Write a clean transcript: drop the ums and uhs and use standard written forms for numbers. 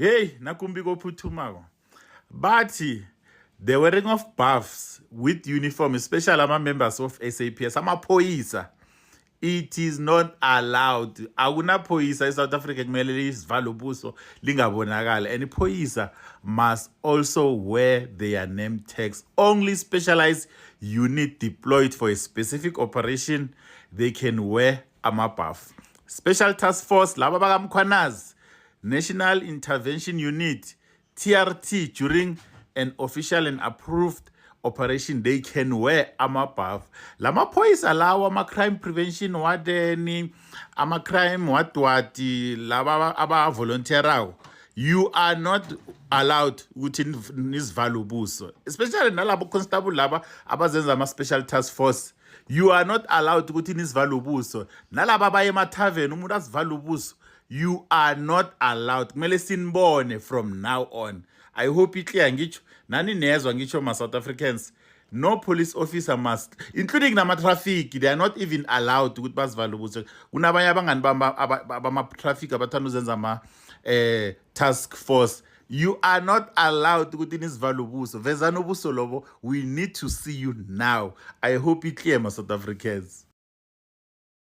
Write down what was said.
Hey, nakumbi kophuthumako. Bathi the wearing of buffs with uniform, especially among members of SAPS, amaphoyisa, it is not allowed. Akunaphoyisa eSouth Africa kumele lisivale ubuso lingabonakala, and iphoyisa must also wear their name tags. Only specialized unit deployed for a specific operation they can wear amabuff. Special Task Force laba bakamkhwanazi, National Intervention Unit, TRT, during an official and approved operation they can wear amabuff. Lamaphoyisa lawa ama-crime prevention warden, ama-crime what laba aba-volunteerayo, you are not allowed ukuthi nisivale ubuso, especially nalabo constable laba abazenza ama-special task force. You are not allowed ukuthi nisivale ubuso. Nalaba baye emathaveni umuntu asivale ubuso, you are not allowed. Kumele sinibone from now on. I hope it clear ngitsho nani nezwa ngitsho ma South Africans. No police officer must, including nama traffic, they are not even allowed ukuthi basivale ubuso. Kunabanye abangani bama traffic abathanda uzenza ama task force. You are not allowed ukuthi nisivale ubuso. Vezana ubuso lobo, we need to see you now. I hope it clear ma South Africans.